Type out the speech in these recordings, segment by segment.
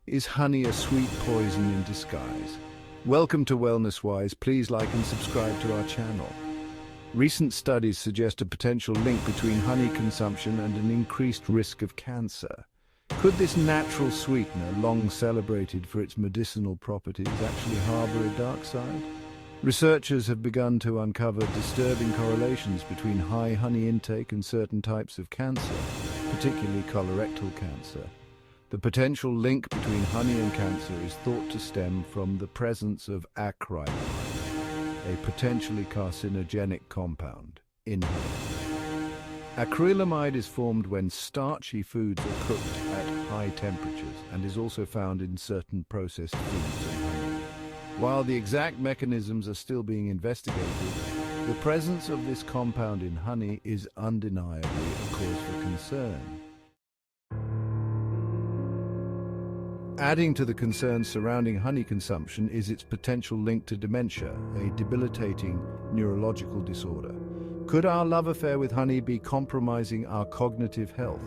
Is honey a sweet poison in disguise? Welcome to Wellness Wise. Please like and subscribe to our channel. Recent studies suggest a potential link between honey consumption and an increased risk of cancer. Could this natural sweetener, long celebrated for its medicinal properties, actually harbor a dark side? Researchers have begun to uncover disturbing correlations between high honey intake and certain types of cancer, particularly colorectal cancer. The potential link between honey and cancer is thought to stem from the presence of acrylamide, a potentially carcinogenic compound in honey. Acrylamide is formed when starchy foods are cooked at high temperatures and is also found in certain processed foods and honey. While the exact mechanisms are still being investigated, the presence of this compound in honey is undeniably a cause for concern. Adding to the concerns surrounding honey consumption is its potential link to dementia, a debilitating neurological disorder. Could our love affair with honey be compromising our cognitive health?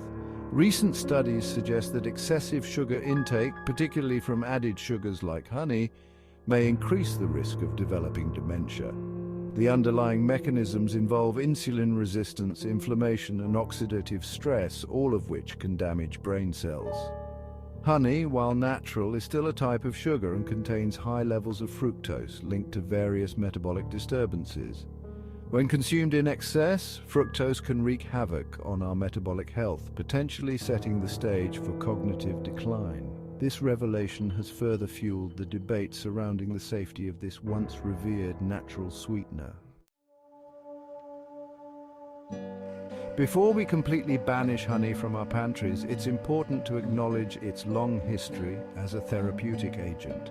Recent studies suggest that excessive sugar intake, particularly from added sugars like honey, may increase the risk of developing dementia. The underlying mechanisms involve insulin resistance, inflammation, and oxidative stress, all of which can damage brain cells. Honey, while natural, is still a type of sugar and contains high levels of fructose linked to various metabolic disturbances. When consumed in excess, fructose can wreak havoc on our metabolic health, potentially setting the stage for cognitive decline. This revelation has further fueled the debate surrounding the safety of this once revered natural sweetener. Before we completely banish honey from our pantries, it's important to acknowledge its long history as a therapeutic agent.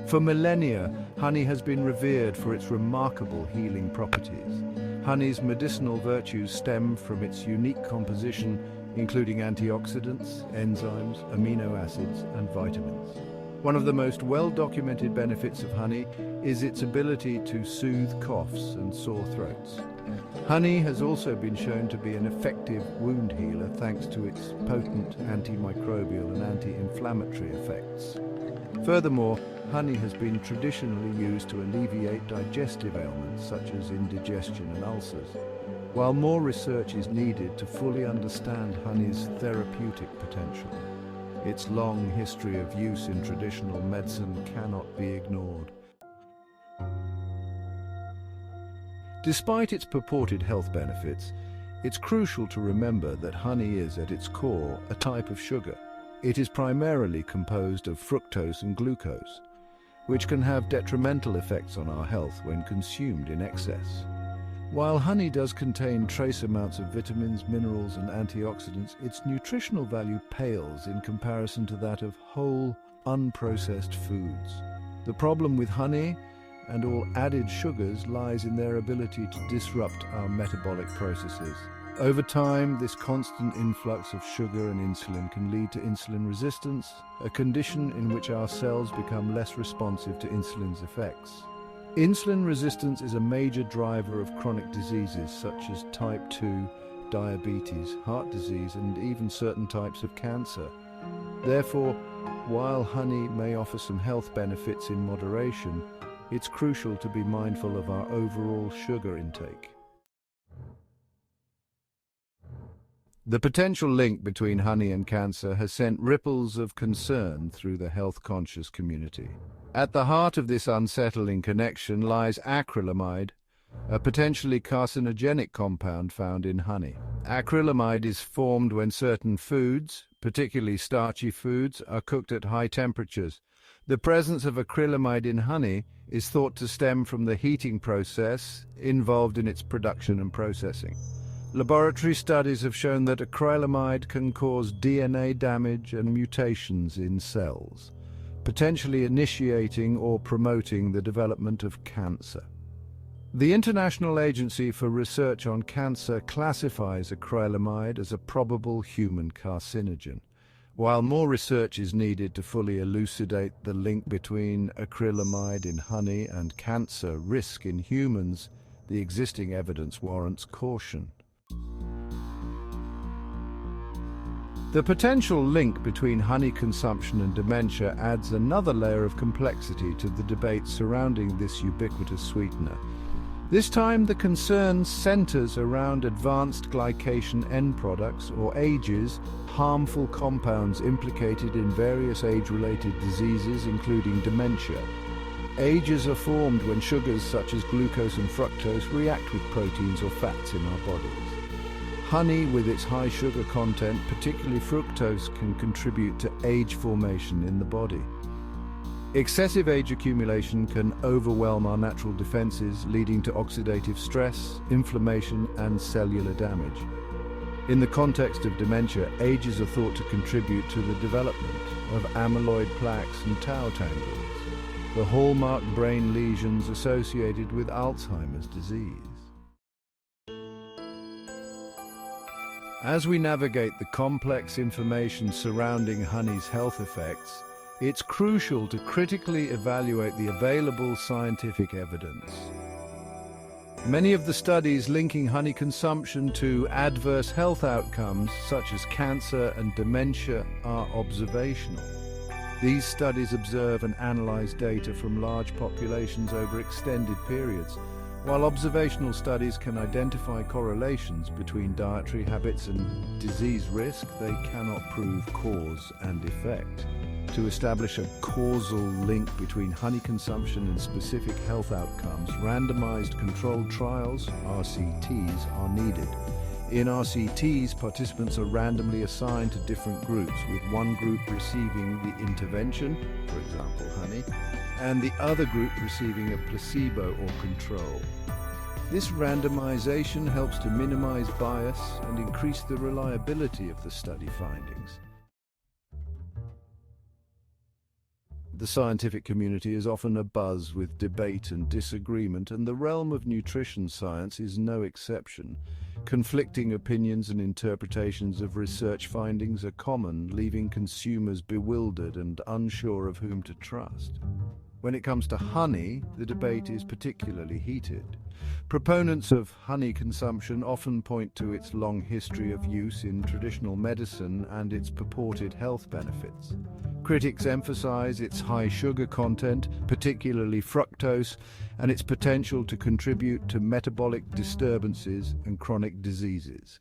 For millennia, honey has been revered for its remarkable healing properties. Honey's medicinal virtues stem from its unique composition, including antioxidants, enzymes, amino acids, and vitamins. One of the most well-documented benefits of honey is its ability to soothe coughs and sore throats. Honey has also been shown to be an effective wound healer thanks to its potent antimicrobial and anti-inflammatory effects. Furthermore, honey has been traditionally used to alleviate digestive ailments such as indigestion and ulcers. While more research is needed to fully understand honey's therapeutic potential, its long history of use in traditional medicine cannot be ignored. Despite its purported health benefits, it's crucial to remember that honey is, at its core, a type of sugar. It is primarily composed of fructose and glucose, which can have detrimental effects on our health when consumed in excess. While honey does contain trace amounts of vitamins, minerals, and antioxidants, its nutritional value pales in comparison to that of whole, unprocessed foods. The problem with honey and all added sugars lies in their ability to disrupt our metabolic processes. Over time, this constant influx of sugar and insulin can lead to insulin resistance, a condition in which our cells become less responsive to insulin's effects. Insulin resistance is a major driver of chronic diseases such as type 2, diabetes, heart disease, and even certain types of cancer. Therefore, while honey may offer some health benefits in moderation, it's crucial to be mindful of our overall sugar intake. The potential link between honey and cancer has sent ripples of concern through the health-conscious community. At the heart of this unsettling connection lies acrylamide, a potentially carcinogenic compound found in honey. Acrylamide is formed when certain foods, particularly starchy foods, are cooked at high temperatures. The presence of acrylamide in honey is thought to stem from the heating process involved in its production and processing. Laboratory studies have shown that acrylamide can cause DNA damage and mutations in cells, potentially initiating or promoting the development of cancer. The International Agency for Research on Cancer classifies acrylamide as a probable human carcinogen. While more research is needed to fully elucidate the link between acrylamide in honey and cancer risk in humans, the existing evidence warrants caution. The potential link between honey consumption and dementia adds another layer of complexity to the debate surrounding this ubiquitous sweetener. This time, the concern centers around advanced glycation end products, or AGEs, harmful compounds implicated in various age-related diseases, including dementia. AGEs are formed when sugars such as glucose and fructose react with proteins or fats in our bodies. Honey, with its high sugar content, particularly fructose, can contribute to age formation in the body. Excessive age accumulation can overwhelm our natural defenses, leading to oxidative stress, inflammation, and cellular damage. In the context of dementia, AGEs are thought to contribute to the development of amyloid plaques and tau tangles, the hallmark brain lesions associated with Alzheimer's disease. As we navigate the complex information surrounding honey's health effects, it's crucial to critically evaluate the available scientific evidence. Many of the studies linking honey consumption to adverse health outcomes, such as cancer and dementia, are observational. These studies observe and analyze data from large populations over extended periods. While observational studies can identify correlations between dietary habits and disease risk, they cannot prove cause and effect. To establish a causal link between honey consumption and specific health outcomes, randomized controlled trials, RCTs, are needed. In RCTs, participants are randomly assigned to different groups, with one group receiving the intervention, for example honey, and the other group receiving a placebo or control. This randomization helps to minimize bias and increase the reliability of the study findings. The scientific community is often abuzz with debate and disagreement, and the realm of nutrition science is no exception. Conflicting opinions and interpretations of research findings are common, leaving consumers bewildered and unsure of whom to trust. When it comes to honey, the debate is particularly heated. Proponents of honey consumption often point to its long history of use in traditional medicine and its purported health benefits. Critics emphasize its high sugar content, particularly fructose, and its potential to contribute to metabolic disturbances and chronic diseases.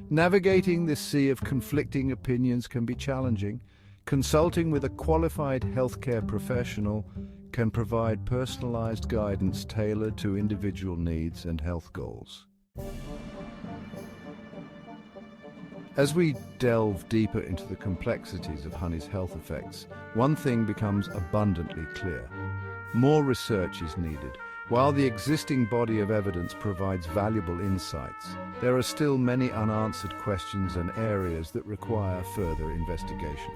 Navigating this sea of conflicting opinions can be challenging. Consulting with a qualified healthcare professional can provide personalized guidance tailored to individual needs and health goals. As we delve deeper into the complexities of honey's health effects, one thing becomes abundantly clear. More research is needed. While the existing body of evidence provides valuable insights, there are still many unanswered questions and areas that require further investigation.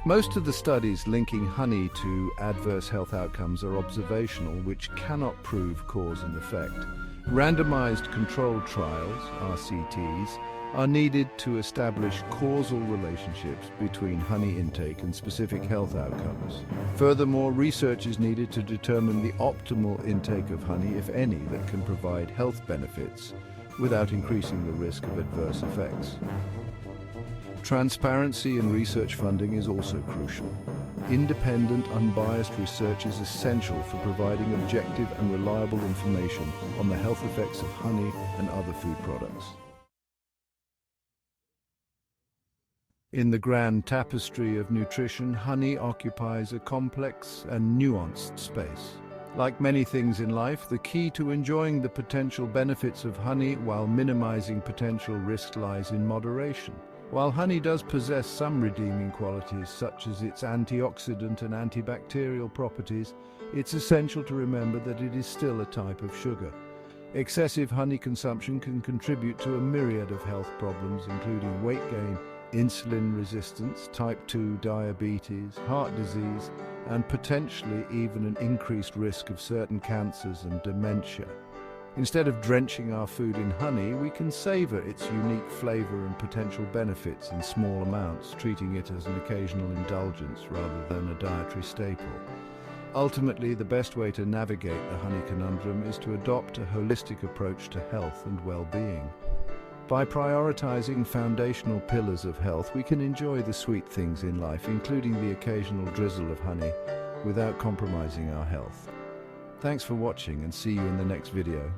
Most of the studies linking honey to adverse health outcomes are observational, which cannot prove cause and effect. Randomized controlled trials, RCTs, are needed to establish causal relationships between honey intake and specific health outcomes. Furthermore, research is needed to determine the optimal intake of honey, if any, that can provide health benefits without increasing the risk of adverse effects. Transparency in research funding is also crucial. Independent, unbiased research is essential for providing objective and reliable information on the health effects of honey and other food products. In the grand tapestry of nutrition, honey occupies a complex and nuanced space. Like many things in life, the key to enjoying the potential benefits of honey while minimizing potential risk lies in moderation. While honey does possess some redeeming qualities, such as its antioxidant and antibacterial properties, it's essential to remember that it is still a type of sugar. Excessive honey consumption can contribute to a myriad of health problems, including weight gain, insulin resistance, type 2 diabetes, heart disease, and potentially even an increased risk of certain cancers and dementia. Instead of drenching our food in honey, we can savor its unique flavor and potential benefits in small amounts, treating it as an occasional indulgence rather than a dietary staple. Ultimately, the best way to navigate the honey conundrum is to adopt a holistic approach to health and well-being. By prioritizing foundational pillars of health, we can enjoy the sweet things in life, including the occasional drizzle of honey, without compromising our health. Thanks for watching and see you in the next video.